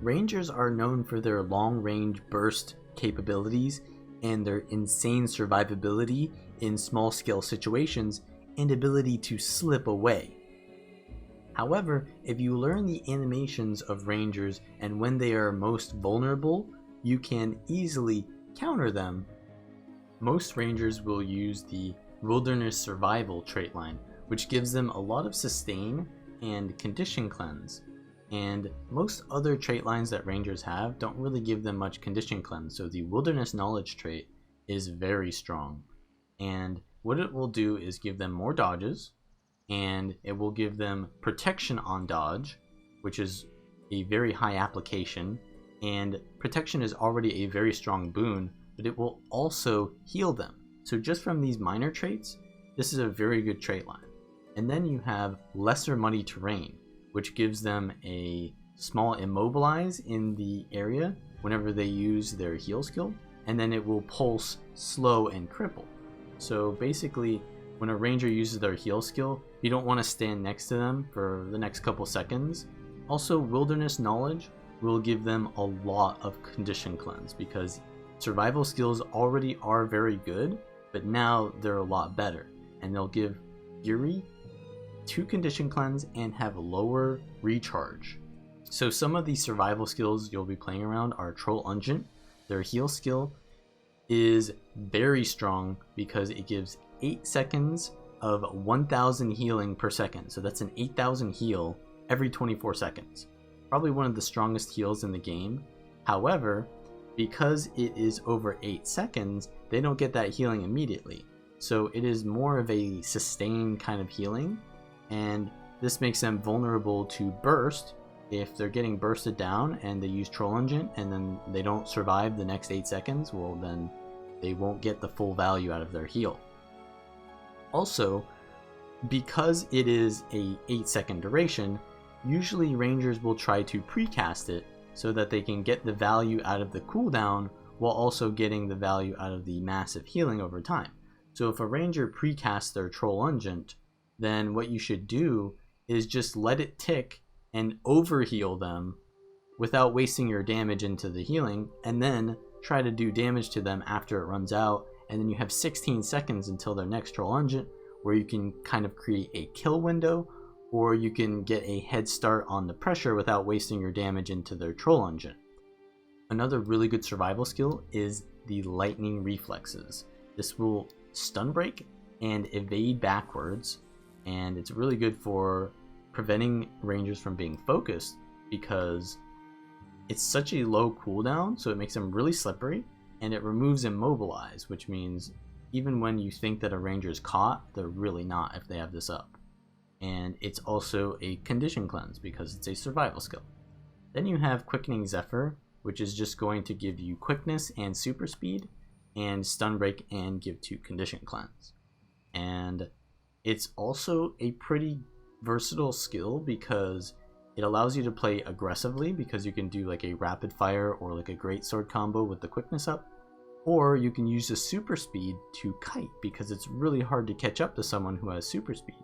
Rangers are known for their long-range burst capabilities and their insane survivability in small-scale situations and ability to slip away. However, if you learn the animations of Rangers and when they are most vulnerable, you can easily counter them. Most Rangers will use the Wilderness Survival trait line, which gives them a lot of sustain and condition cleanse. And most other trait lines that Rangers have don't really give them much condition cleanse, so the Wilderness Knowledge trait is very strong. And what it will do is give them more dodges, and it will give them protection on dodge, which is a very high application, and protection is already a very strong boon, but it will also heal them. So just from these minor traits, this is a very good trait line. And then you have Lesser Muddy Terrain, which gives them a small immobilize in the area whenever they use their heal skill, and then it will pulse, slow, and cripple. So basically, when a ranger uses their heal skill, you don't want to stand next to them for the next couple seconds. Also, Wilderness Knowledge will give them a lot of condition cleanse because survival skills already are very good, but now they're a lot better, and they'll give Fury 2 condition cleanse and have lower recharge. So some of the survival skills you'll be playing around are Troll Ungent. Their heal skill is very strong because it gives 8 seconds of 1000 healing per second. So that's an 8000 heal every 24 seconds. Probably one of the strongest heals in the game. However, because it is over 8 seconds, they don't get that healing immediately. So it is more of a sustained kind of healing, and this makes them vulnerable to burst. If they're getting bursted down and they use Troll Ungent and then they don't survive the next 8 seconds, well then they won't get the full value out of their heal. Also, because it is a 8-second duration, usually Rangers will try to precast it so that they can get the value out of the cooldown while also getting the value out of the massive healing over time. So if a Ranger precasts their Troll Ungent, then what you should do is just let it tick and overheal them without wasting your damage into the healing, and then try to do damage to them after it runs out, and then you have 16 seconds until their next Troll Ungent, where you can kind of create a kill window, or you can get a head start on the pressure without wasting your damage into their Troll Ungent. Another really good survival skill is the Lightning Reflexes. This will stun break and evade backwards, and it's really good for preventing Rangers from being focused because it's such a low cooldown, so it makes them really slippery, and it removes immobilize, which means even when you think that a Ranger is caught, they're really not if they have this up. And it's also a condition cleanse because it's a survival skill. Then you have Quickening Zephyr, which is just going to give you quickness and super speed, and stun break and give 2 condition cleanse. And it's also a pretty versatile skill because it allows you to play aggressively, because you can do like a rapid fire or like a great sword combo with the quickness up, or you can use the super speed to kite because it's really hard to catch up to someone who has super speed.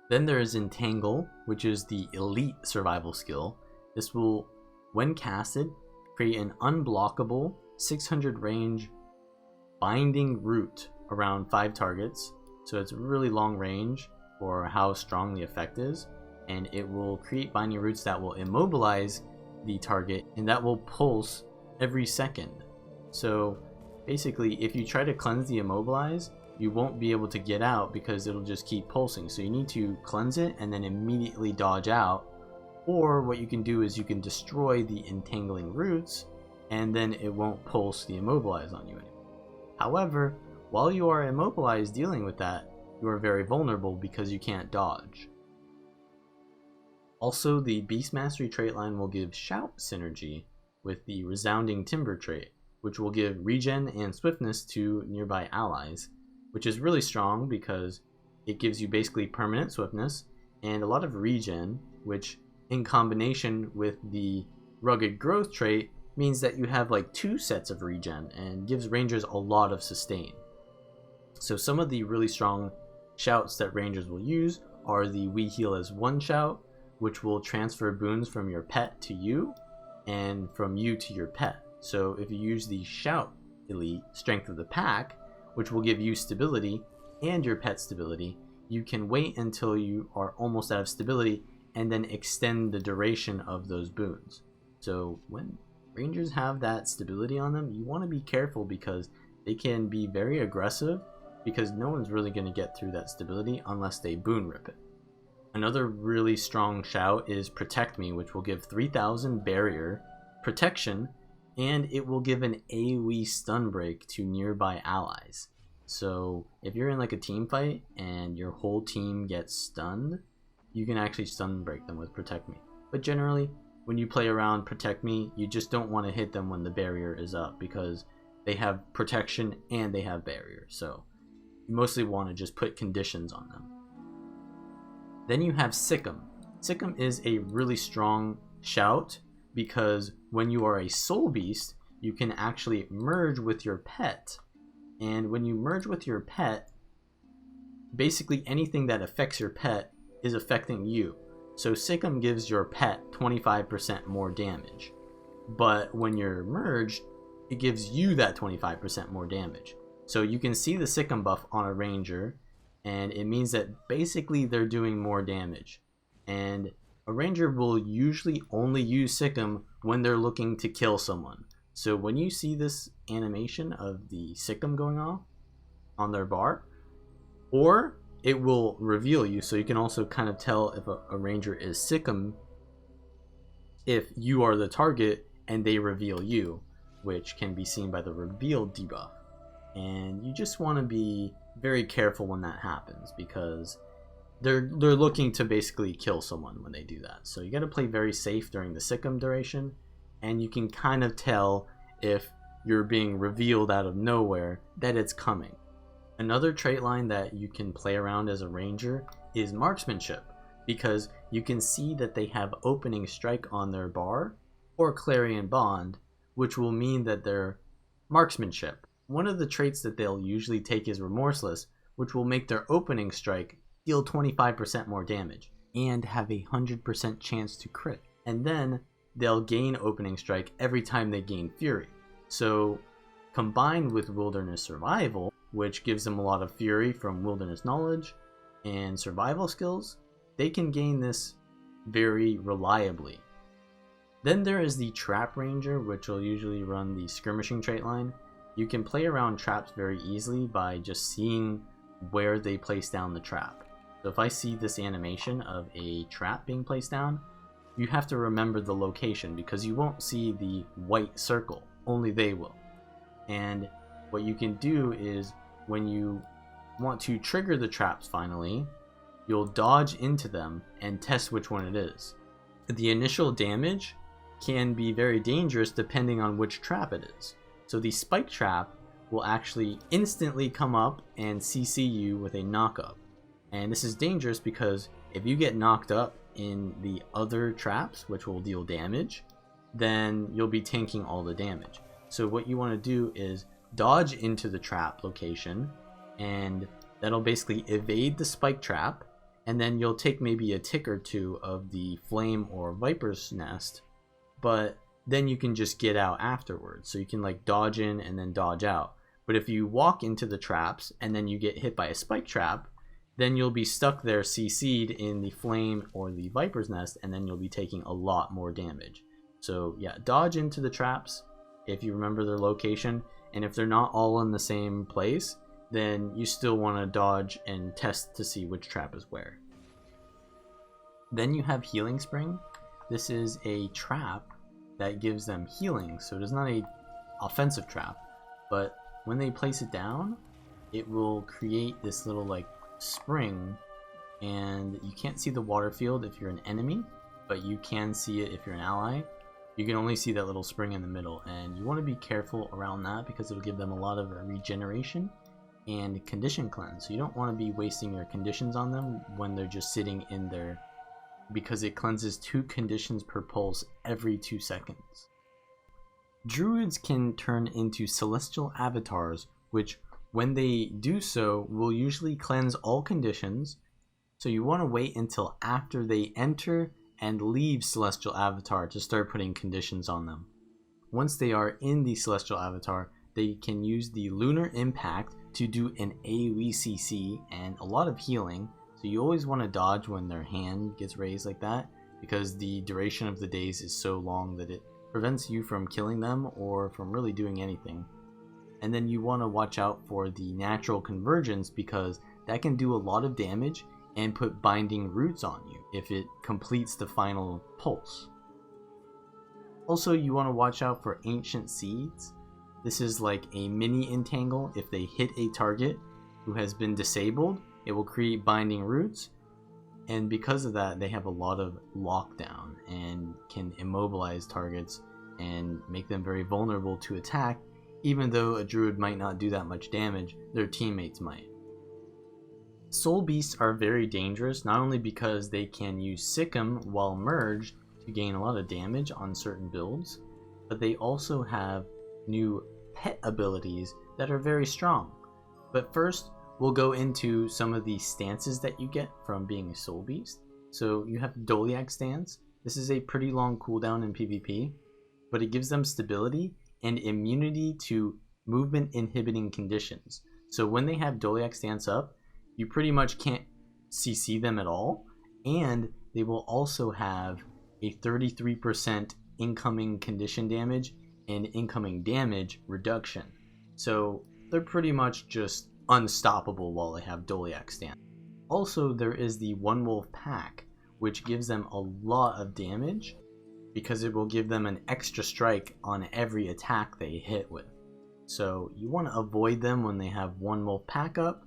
Then there is Entangle, which is the elite survival skill. This will, when casted, create an unblockable 600 range binding root around 5 targets. So it's really long range for how strong the effect is, and it will create binding roots that will immobilize the target, and that will pulse every second. So basically, if you try to cleanse the immobilize, you won't be able to get out because it'll just keep pulsing. So you need to cleanse it and then immediately dodge out, or what you can do is you can destroy the entangling roots and then it won't pulse the immobilize on you anymore. However, while you are immobilized dealing with that, you are very vulnerable because you can't dodge. Also, the Beast Mastery trait line will give Shout synergy with the Resounding Timber trait, which will give regen and swiftness to nearby allies, which is really strong because it gives you basically permanent swiftness and a lot of regen, which in combination with the Rugged Growth trait means that you have like 2 sets of regen and gives Rangers a lot of sustain. So some of the really strong shouts that Rangers will use are the We Heal as One shout, which will transfer boons from your pet to you, and from you to your pet. So if you use the Shout Elite, Strength of the Pack, which will give you stability and your pet stability, you can wait until you are almost out of stability and then extend the duration of those boons. So when Rangers have that stability on them, you want to be careful because they can be very aggressive, because no one's really going to get through that stability unless they boon rip it. Another really strong shout is Protect Me, which will give 3000 barrier protection, and it will give an AoE stun break to nearby allies. So if you're in like a team fight and your whole team gets stunned, you can actually stun break them with Protect Me. But generally, when you play around Protect Me, you just don't want to hit them when the barrier is up, because they have protection and they have barrier. So you mostly want to just put conditions on them. Then you have Sikkim. Sikkim is a really strong shout because when you are a soul beast, you can actually merge with your pet. And when you merge with your pet, basically anything that affects your pet is affecting you. So Sikkim gives your pet 25% more damage. But when you're merged, it gives you that 25% more damage. So you can see the Sikkim buff on a ranger, and it means that basically they're doing more damage. And a ranger will usually only use Sikkim when they're looking to kill someone. So when you see this animation of the Sikkim going off on their bar, or it will reveal you, so you can also kind of tell if a ranger is Sikkim if you are the target and they reveal you, which can be seen by the reveal debuff. And you just want to be very careful when that happens, because they're looking to basically kill someone when they do that. So you got to play very safe during the Sikkim duration, and you can kind of tell if you're being revealed out of nowhere that it's coming. Another trait line that you can play around as a ranger is marksmanship, because you can see that they have opening strike on their bar or clarion bond, which will mean that they're marksmanship. One of the traits that they'll usually take is remorseless, which will make their opening strike deal 25% more damage and have a 100% chance to crit. And then they'll gain opening strike every time they gain fury. So combined with wilderness survival, which gives them a lot of fury from wilderness knowledge and survival skills, they can gain this very reliably. Then there is the trap ranger, which will usually run the skirmishing trait line. You can play around traps very easily by just seeing where they place down the trap. So if I see this animation of a trap being placed down, you have to remember the location, because you won't see the white circle, only they will. And what you can do is, when you want to trigger the traps finally, you'll dodge into them and test which one it is. The initial damage can be very dangerous depending on which trap it is. So the spike trap will actually instantly come up and CC you with a knockup. And this is dangerous because if you get knocked up in the other traps, which will deal damage, then you'll be tanking all the damage. So what you want to do is dodge into the trap location, and that'll basically evade the spike trap, and then you'll take maybe a tick or two of the flame or viper's nest, but then you can just get out afterwards. So you can like dodge in and then dodge out. But if you walk into the traps and then you get hit by a spike trap, then you'll be stuck there CC'd in the flame or the viper's nest, and then you'll be taking a lot more damage. So yeah, dodge into the traps if you remember their location, and if they're not all in the same place, then you still want to dodge and test to see which trap is where. Then you have Healing Spring. This is a trap that gives them healing, so it is not a offensive trap, but when they place it down, it will create this little like spring, and you can't see the water field if you're an enemy, but you can see it if you're an ally. You can only see that little spring in the middle, and you want to be careful around that because it'll give them a lot of regeneration and condition cleanse. So you don't want to be wasting your conditions on them when they're just sitting in there, because it cleanses 2 conditions per pulse every 2 seconds. Druids can turn into celestial avatars, which when they do so will usually cleanse all conditions. So you want to wait until after they enter and leave Celestial Avatar to start putting conditions on them. Once they are in the Celestial Avatar, they can use the Lunar Impact to do an AoE CC and a lot of healing, so you always want to dodge when their hand gets raised like that, because the duration of the days is so long that it prevents you from killing them or from really doing anything. And then you want to watch out for the Natural Convergence, because that can do a lot of damage and put binding roots on you if it completes the final pulse. Also, you want to watch out for Ancient Seeds. This is like a mini entangle. If they hit a target who has been disabled, it will create binding roots, and because of that they have a lot of lockdown and can immobilize targets and make them very vulnerable to attack. Even though a druid might not do that much damage, their teammates might. Soul Beasts are very dangerous, not only because they can use Sikkim while merged to gain a lot of damage on certain builds, but they also have new pet abilities that are very strong. But first, we'll go into some of the stances that you get from being a Soul Beast. So you have Doliac stance. This is a pretty long cooldown in PvP, but it gives them stability and immunity to movement inhibiting conditions. So when they have Doliac stance up, you pretty much can't CC them at all, and they will also have a 33% incoming condition damage and incoming damage reduction. So they're pretty much just unstoppable while they have Doliac stance. Also, there is the One Wolf Pack, which gives them a lot of damage because it will give them an extra strike on every attack they hit with. So you want to avoid them when they have One Wolf Pack up,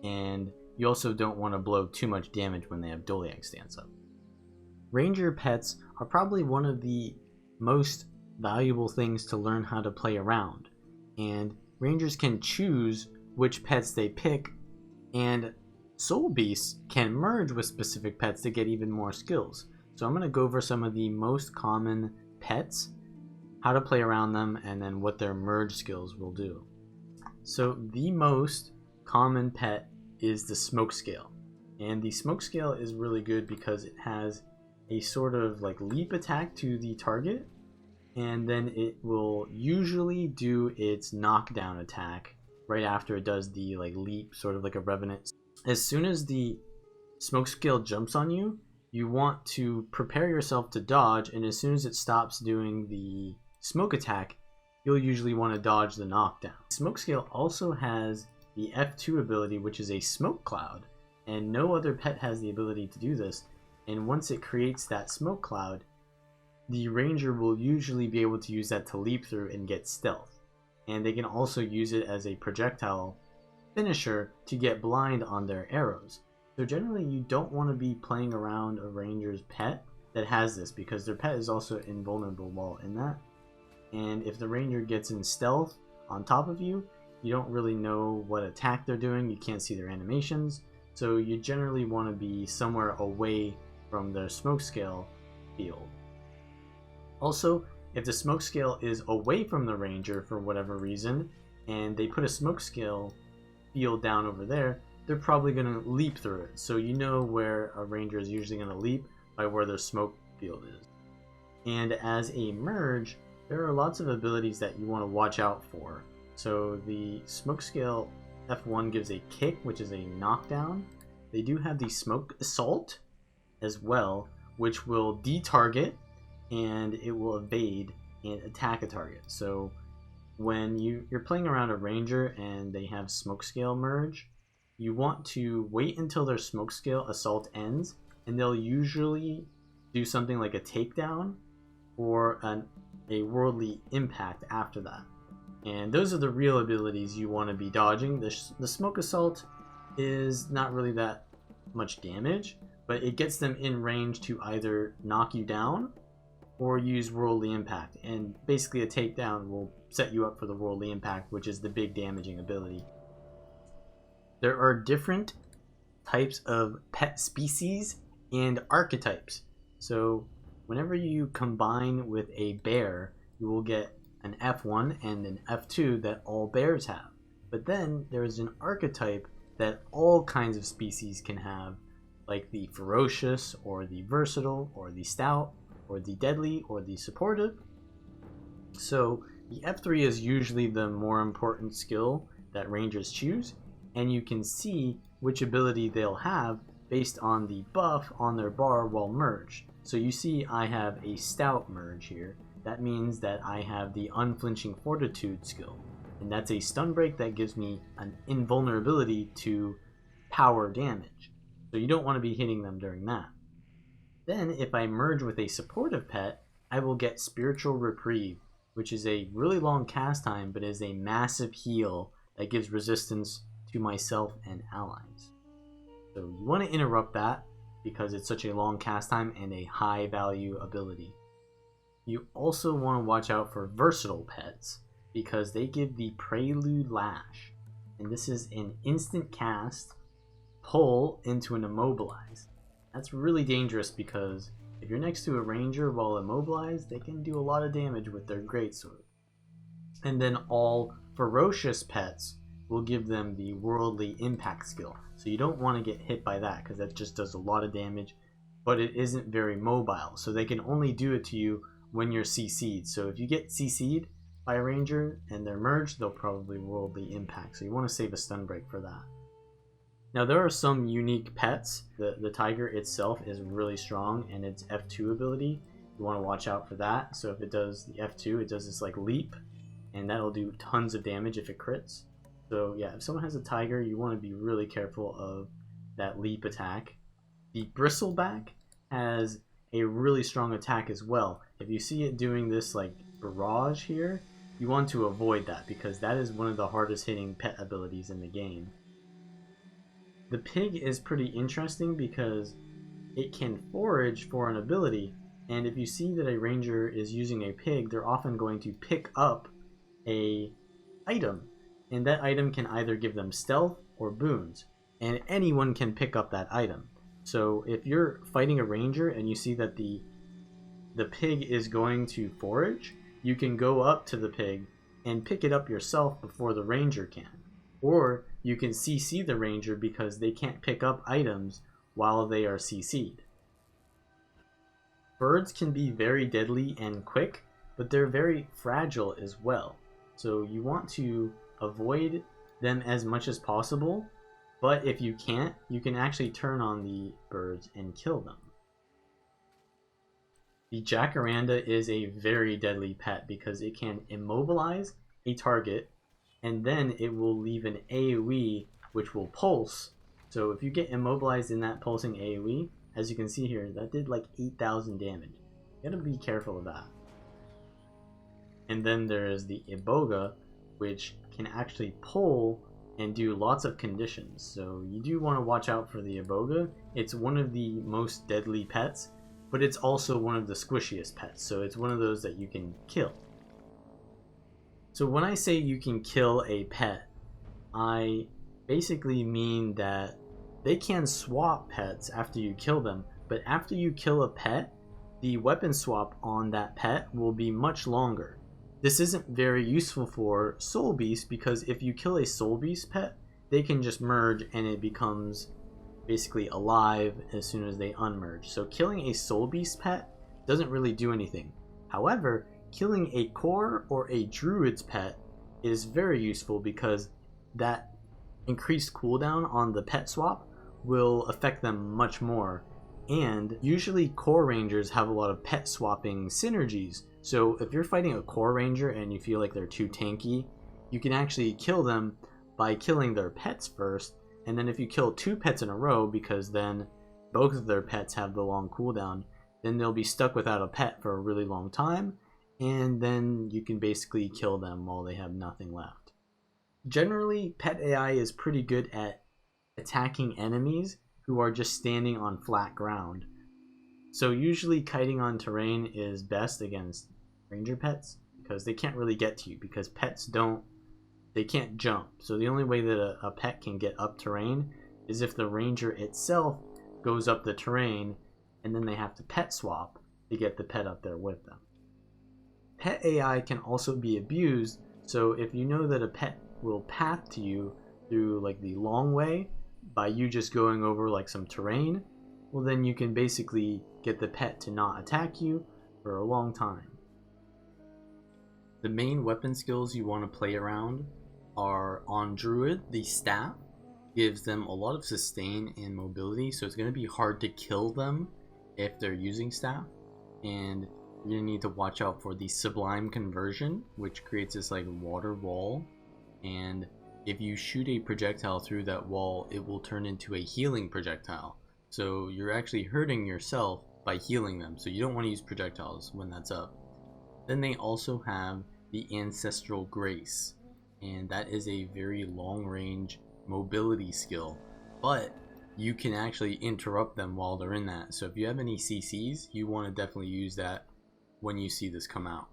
and you also don't want to blow too much damage when they have Doliac stance up. Ranger pets are probably one of the most valuable things to learn how to play around, and Rangers can choose which pets they pick, and Soul Beasts can merge with specific pets to get even more skills. So I'm going to go over some of the most common pets, how to play around them, and then what their merge skills will do. So the most common pet is the Smoke Scale, and the Smoke Scale is really good because it has a sort of like leap attack to the target, and then it will usually do its knockdown attack right after it does the like leap, sort of like a revenant. As soon as the Smoke Scale jumps on you, you want to prepare yourself to dodge, and as soon as it stops doing the smoke attack, you'll usually want to dodge the knockdown. Smoke Scale also has the F2 ability, which is a smoke cloud, and no other pet has the ability to do this. And once it creates that smoke cloud, the ranger will usually be able to use that to leap through and get stealth. And they can also use it as a projectile finisher to get blind on their arrows. So generally you don't want to be playing around a ranger's pet that has this, because their pet is also invulnerable while in that. And if the ranger gets in stealth on top of you, you don't really know what attack they're doing, you can't see their animations, so you generally want to be somewhere away from their Smoke Scale field. Also, if the Smoke Scale is away from the ranger for whatever reason, and they put a Smoke Scale field down over there, they're probably going to leap through it. So you know where a ranger is usually going to leap by where their smoke field is. And as a merge, there are lots of abilities that you want to watch out for. So the Smoke Scale F1 gives a kick, which is a knockdown. They do have the Smoke Assault as well, which will de-target, and it will evade and attack a target. So when you're playing around a ranger and they have Smoke Scale merge, you want to wait until their Smoke Scale Assault ends, and they'll usually do something like a takedown or a Worldly Impact after that. And those are the real abilities you want to be dodging. The Smoke Assault is not really that much damage, but it gets them in range to either knock you down or use Worldly Impact. And basically a takedown will set you up for the Worldly Impact, which is the big damaging ability. There are different types of pet species and archetypes. So whenever you combine with a bear, you will get an F1 and an F2 that all bears have. But then there's an archetype that all kinds of species can have, like the ferocious or the versatile or the stout or the deadly or the supportive. So the F3 is usually the more important skill that rangers choose, and you can see which ability they'll have based on the buff on their bar while merged. So you see I have a stout merge here. That means that I have the unflinching fortitude skill, and that's a stun break that gives me an invulnerability to power damage. So you don't want to be hitting them during that. Then if I merge with a supportive pet, I will get Spiritual Reprieve, which is a really long cast time but is a massive heal that gives resistance to myself and allies. So you want to interrupt that because it's such a long cast time and a high value ability. You also want to watch out for versatile pets because they give the Prelude Lash, and this is an instant cast pull into an immobilize. That's really dangerous because if you're next to a ranger while immobilized, they can do a lot of damage with their greatsword. And then all ferocious pets will give them the Worldly Impact skill. So you don't want to get hit by that because that just does a lot of damage, but it isn't very mobile. So they can only do it to you when you're CC'd. So if you get CC'd by a ranger and they're merged, they'll probably Worldly Impact. So you want to save a stun break for that. Now there are some unique pets. The tiger itself is really strong, and its F2 ability, you want to watch out for that. So if it does the F2, it does this like leap, and that'll do tons of damage if it crits. So yeah, if someone has a tiger, you want to be really careful of that leap attack. The bristleback has a really strong attack as well. If you see it doing this like barrage here, you want to avoid that because that is one of the hardest hitting pet abilities in the game. The pig is pretty interesting because it can forage for an ability, and if you see that a ranger is using a pig, they're often going to pick up a item, and that item can either give them stealth or boons, and anyone can pick up that item. So if you're fighting a ranger and you see that the pig is going to forage, you can go up to the pig and pick it up yourself before the ranger can. Or you can CC the ranger because they can't pick up items while they are CC'd. Birds can be very deadly and quick, but they're very fragile as well. So you want to avoid them as much as possible, but if you can't, you can actually turn on the birds and kill them. The jacaranda is a very deadly pet because it can immobilize a target, and then it will leave an AoE which will pulse. So if you get immobilized in that pulsing AoE, as you can see here, that did like 8,000 damage. You gotta be careful of that. And then there is the iboga, which can actually pull and do lots of conditions. So you do want to watch out for the iboga. It's one of the most deadly pets, but it's also one of the squishiest pets. So it's one of those that you can kill. So when I say you can kill a pet, I basically mean that they can swap pets after you kill them, but after you kill a pet, the weapon swap on that pet will be much longer. This isn't very useful for soul beasts because if you kill a soul beast pet, they can just merge and it becomes basically alive as soon as they unmerge. So killing a soul beast pet doesn't really do anything. However, killing a core or a druid's pet is very useful because that increased cooldown on the pet swap will affect them much more. And usually core rangers have a lot of pet swapping synergies. So if you're fighting a core ranger and you feel like they're too tanky, you can actually kill them by killing their pets first. And then if you kill 2 pets in a row, because then both of their pets have the long cooldown, then they'll be stuck without a pet for a really long time. And then you can basically kill them while they have nothing left. Generally, pet AI is pretty good at attacking enemies who are just standing on flat ground. So usually kiting on terrain is best against ranger pets because they can't really get to you because pets they can't jump. So the only way that a pet can get up terrain is if the ranger itself goes up the terrain, and then they have to pet swap to get the pet up there with them. Pet AI can also be abused, so if you know that a pet will path to you through like the long way by you just going over like some terrain, well then you can basically get the pet to not attack you for a long time. The main weapon skills you want to play around are on Druid. The staff gives them a lot of sustain and mobility, so it's going to be hard to kill them if they're using staff. And you're going to need to watch out for the Sublime Conversion, which creates this like water wall, and if you shoot a projectile through that wall, it will turn into a healing projectile. So you're actually hurting yourself by healing them, so you don't want to use projectiles when that's up. Then they also have the Ancestral Grace, and that is a very long range mobility skill, but you can actually interrupt them while they're in that. So if you have any CCs, you want to definitely use that when you see this come out.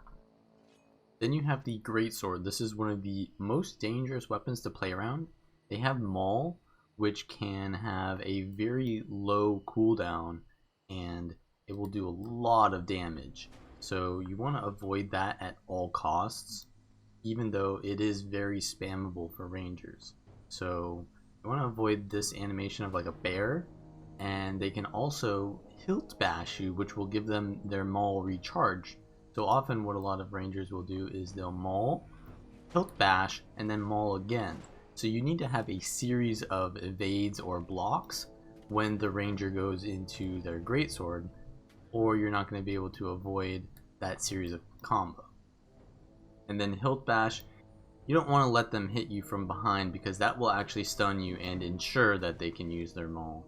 Then you have the Greatsword. This is one of the most dangerous weapons to play around. They have Maul, which can have a very low cooldown, and it will do a lot of damage. So you want to avoid that at all costs, even though it is very spammable for rangers. So you want to avoid this animation of like a bear, and they can also hilt bash you, which will give them their Maul recharge. So often what a lot of rangers will do is they'll Maul, hilt bash, and then Maul again. So you need to have a series of evades or blocks when the ranger goes into their greatsword, or you're not going to be able to avoid that series of combo. And then hilt bash, you don't want to let them hit you from behind because that will actually stun you and ensure that they can use their Maul.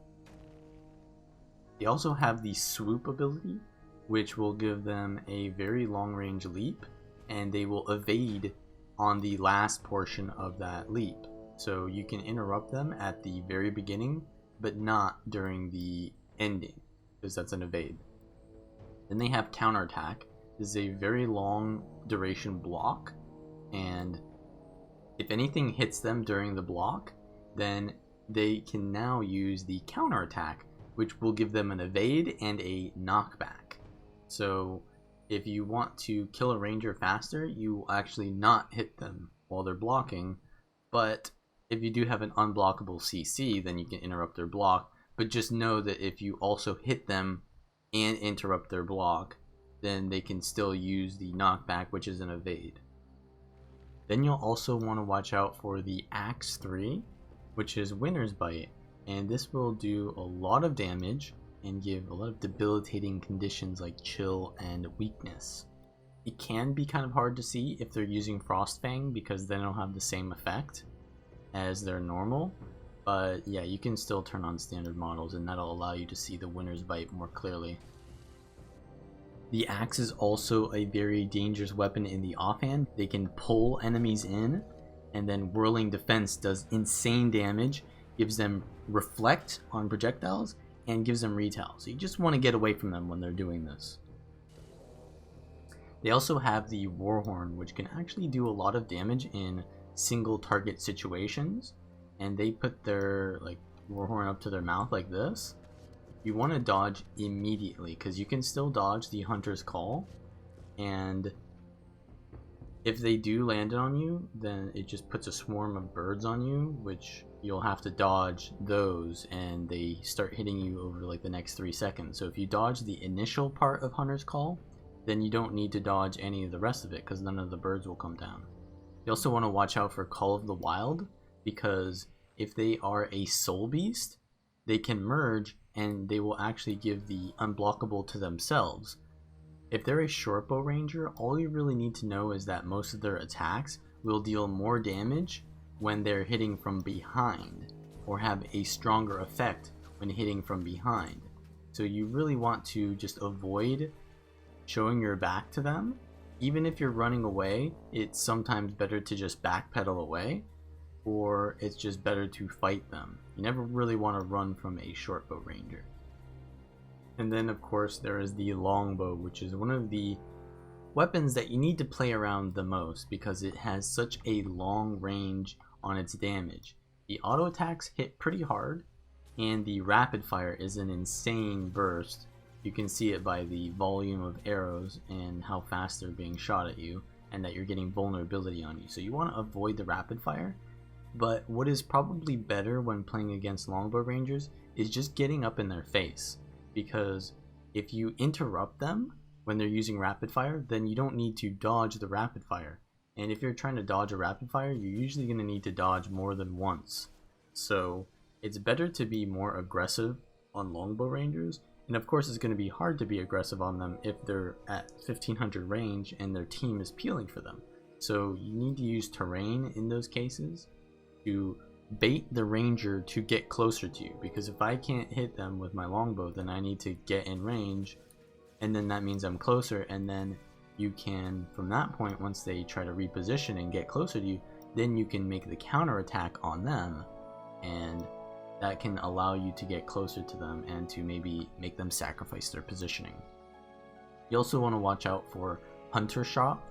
They also have the swoop ability, which will give them a very long range leap, and they will evade on the last portion of that leap. So you can interrupt them at the very beginning, but not during the ending, because that's an evade. Then they have counterattack. This is a very long duration block, and if anything hits them during the block, then they can now use the counterattack, which will give them an evade and a knockback. So if you want to kill a ranger faster, you will actually not hit them while they're blocking, but if you do have an unblockable CC, then you can interrupt their block. But just know that if you also hit them and interrupt their block, then they can still use the knockback, which is an evade. Then you'll also want to watch out for the Axe 3, which is Winter's Bite, and this will do a lot of damage and give a lot of debilitating conditions like chill and weakness. It can be kind of hard to see if they're using Frostfang because then it'll have the same effect as their normal, but yeah, you can still turn on standard models and that'll allow you to see the Winter's Bite more clearly. The axe is also a very dangerous weapon in the offhand. They can pull enemies in, and then Whirling Defense does insane damage, gives them reflect on projectiles, and gives them retail. So you just want to get away from them when they're doing this. They also have the Warhorn, which can actually do a lot of damage in single target situations, and they put their Warhorn up to their mouth like this. You want to dodge immediately because you can still dodge the Hunter's Call, and if they do land on you, then it just puts a swarm of birds on you, which you'll have to dodge those, and they start hitting you over like the next 3 seconds. So if you dodge the initial part of Hunter's Call, then you don't need to dodge any of the rest of it because none of the birds will come down. You also want to watch out for Call of the Wild, because if they are a soul beast, they can merge and they will actually give the unblockable to themselves. If they're a shortbow ranger, all you really need to know is that most of their attacks will deal more damage when they're hitting from behind, or have a stronger effect when hitting from behind. So you really want to just avoid showing your back to them. Even if you're running away, it's sometimes better to just backpedal away, or it's just better to fight them. You never really want to run from a shortbow ranger. And then of course there is the longbow, which is one of the weapons that you need to play around the most because it has such a long range on its damage. The auto attacks hit pretty hard, and the rapid fire is an insane burst. You can see it by the volume of arrows and how fast they're being shot at you, and that you're getting vulnerability on you. So you want to avoid the rapid fire. But what is probably better when playing against longbow rangers is just getting up in their face, because if you interrupt them when they're using rapid fire, then you don't need to dodge the rapid fire. And if you're trying to dodge a rapid fire, you're usually going to need to dodge more than once. So it's better to be more aggressive on longbow rangers. And of course, it's going to be hard to be aggressive on them if they're at 1500 range and their team is peeling for them. So you need to use terrain in those cases to bait the ranger to get closer to you, because if I can't hit them with my longbow, then I need to get in range, and then that means I'm closer, and then you can, from that point, once they try to reposition and get closer to you, then you can make the counter attack on them, and that can allow you to get closer to them and to maybe make them sacrifice their positioning. You also want to watch out for hunter shot.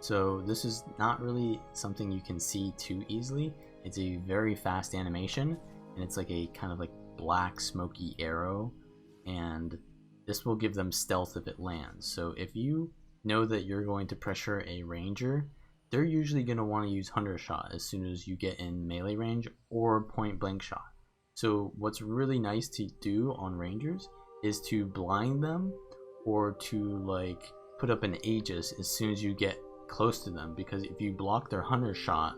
So this is not really something you can see too easily. It's a very fast animation, and it's like a kind of like black smoky arrow, and this will give them stealth if it lands. So if you know that you're going to pressure a ranger, they're usually going to want to use hunter shot as soon as you get in melee range or point blank shot. So what's really nice to do on rangers is to blind them, or to like put up an Aegis as soon as you get close to them, because if you block their hunter shot,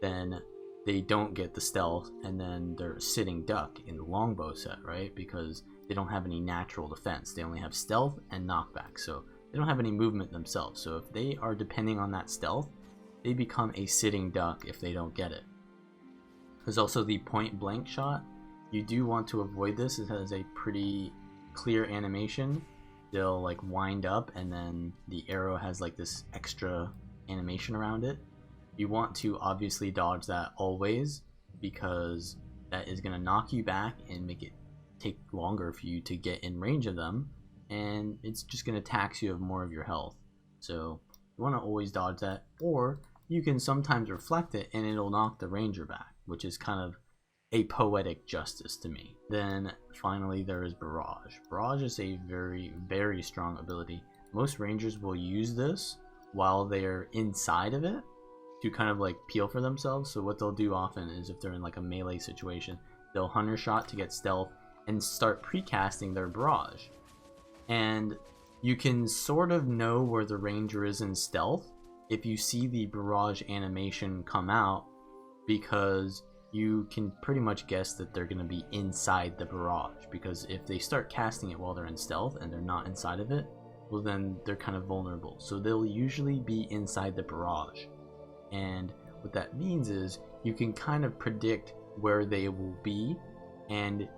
then they don't get the stealth, and then they're sitting duck in the longbow set, right? Because they don't have any natural defense. They only have stealth and knockback, so they don't have any movement themselves. So if they are depending on that stealth, they become a sitting duck if they don't get it. There's also the point blank shot. You do want to avoid this. It has a pretty clear animation. They'll like wind up, and then the arrow has like this extra animation around it. You want to obviously dodge that always, because that is going to knock you back and make it take longer for you to get in range of them, and it's just going to tax you of more of your health. So you want to always dodge that, or you can sometimes reflect it and it'll knock the ranger back, which is kind of a poetic justice to me. Then finally there is Barrage. Barrage is a very, very strong ability. Most rangers will use this while they're inside of it to kind of like peel for themselves. So what they'll do often is, if they're in like a melee situation, they'll hunter shot to get stealth and start precasting their barrage. And you can sort of know where the ranger is in stealth if you see the barrage animation come out, because you can pretty much guess that they're going to be inside the barrage, because if they start casting it while they're in stealth and they're not inside of it, well then they're kind of vulnerable. So they'll usually be inside the barrage. And what that means is you can kind of predict where they will be, and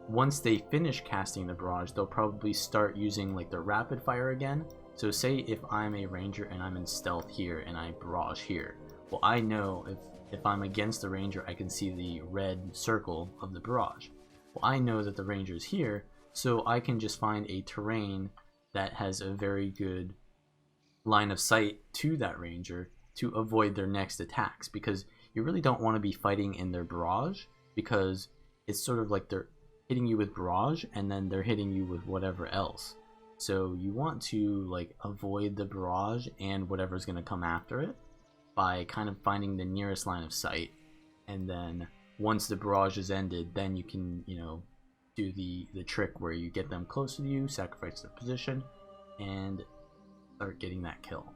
once they finish casting the barrage, they'll probably start using like their rapid fire again. So say if I'm a ranger and I'm in stealth here and I barrage here, well, I know if I'm against the ranger, I can see the red circle of the barrage. Well, I know that the ranger's here, so I can just find a terrain that has a very good line of sight to that ranger to avoid their next attacks, because you really don't want to be fighting in their barrage, because it's sort of like they're hitting you with barrage and then they're hitting you with whatever else. So you want to like avoid the barrage and whatever's going to come after it by kind of finding the nearest line of sight, and then once the barrage is ended, then you can, you know, do the trick where you get them closer to you, sacrifice their position, and start getting that kill.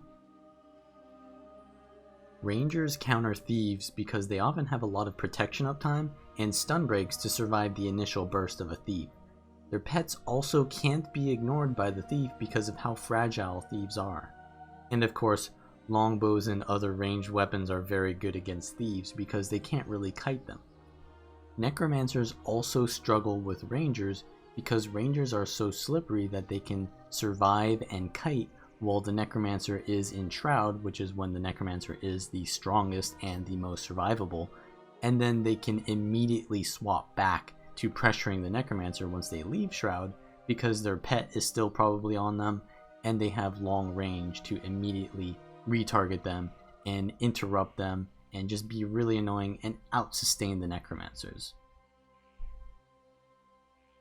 Rangers counter thieves because they often have a lot of protection uptime and stun breaks to survive the initial burst of a thief. Their pets also can't be ignored by the thief because of how fragile thieves are. And of course, longbows and other ranged weapons are very good against thieves because they can't really kite them. Necromancers also struggle with rangers because rangers are so slippery that they can survive and kite while the necromancer is in shroud, which is when the necromancer is the strongest and the most survivable, and then they can immediately swap back to pressuring the necromancer once they leave shroud, because their pet is still probably on them and they have long range to immediately retarget them and interrupt them and just be really annoying and out-sustain the necromancers.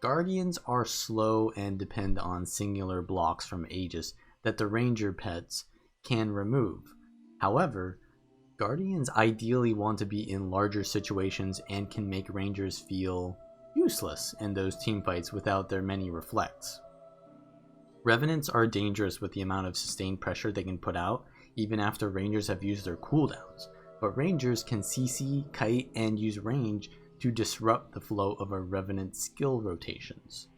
Guardians are slow and depend on singular blocks from Aegis that the ranger pets can remove. However, Guardians ideally want to be in larger situations and can make rangers feel useless in those teamfights without their many reflects. Revenants are dangerous with the amount of sustained pressure they can put out, even after Rangers have used their cooldowns, but Rangers can CC, kite, and use range to disrupt the flow of a Revenant's skill rotations.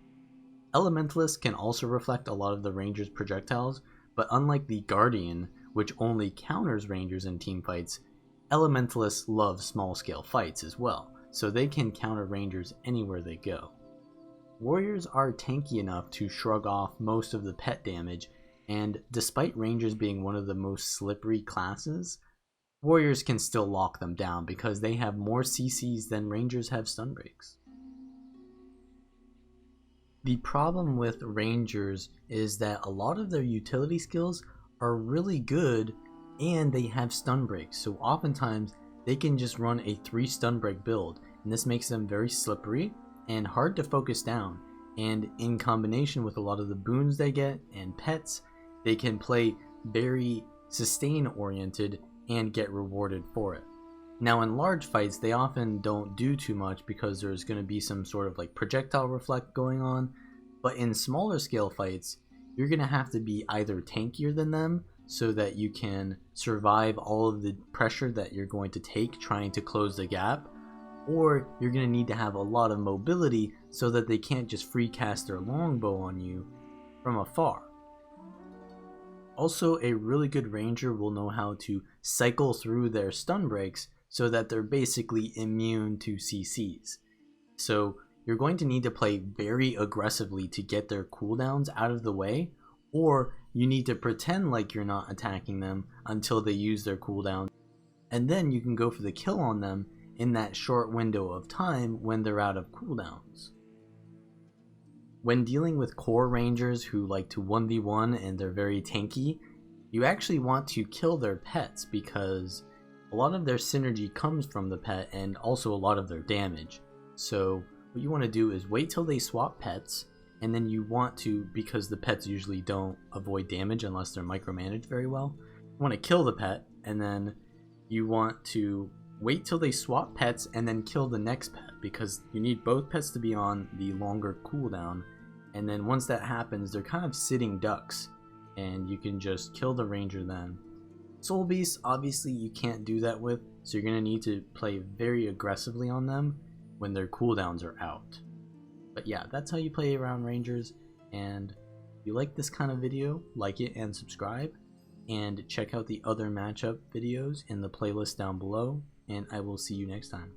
Elementalists can also reflect a lot of the Rangers' projectiles, but unlike the Guardian, which only counters Rangers in teamfights, Elementalists love small-scale fights as well, so they can counter Rangers anywhere they go. Warriors are tanky enough to shrug off most of the pet damage, and despite Rangers being one of the most slippery classes, Warriors can still lock them down because they have more CCs than Rangers have stun breaks. The problem with Rangers is that a lot of their utility skills are really good and they have stun breaks, so oftentimes they can just run a 3 stun break build, and this makes them very slippery and hard to focus down, and in combination with a lot of the boons they get and pets, they can play very sustain oriented and get rewarded for it. Now in large fights they often don't do too much because there's going to be some sort of like projectile reflect going on, but in smaller scale fights you're going to have to be either tankier than them so that you can survive all of the pressure that you're going to take trying to close the gap, or you're going to need to have a lot of mobility so that they can't just free cast their longbow on you from afar. Also, a really good ranger will know how to cycle through their stun breaks so that they're basically immune to CCs. So you're going to need to play very aggressively to get their cooldowns out of the way, or you need to pretend like you're not attacking them until they use their cooldown, and then you can go for the kill on them in that short window of time when they're out of cooldowns. When dealing with core rangers who like to 1v1 and they're very tanky, you actually want to kill their pets because a lot of their synergy comes from the pet and also a lot of their damage. So what you want to do is wait till they swap pets, and then you want to, because the pets usually don't avoid damage unless they're micromanaged very well, you want to kill the pet, and then you want to wait till they swap pets and then kill the next pet, because you need both pets to be on the longer cooldown, and then once that happens they're kind of sitting ducks and you can just kill the ranger then. Soul beasts obviously you can't do that with, so you're going to need to play very aggressively on them when their cooldowns are out. But yeah, that's how you play around rangers, and if you like this kind of video, like it and subscribe, and check out the other matchup videos in the playlist down below, and I will see you next time.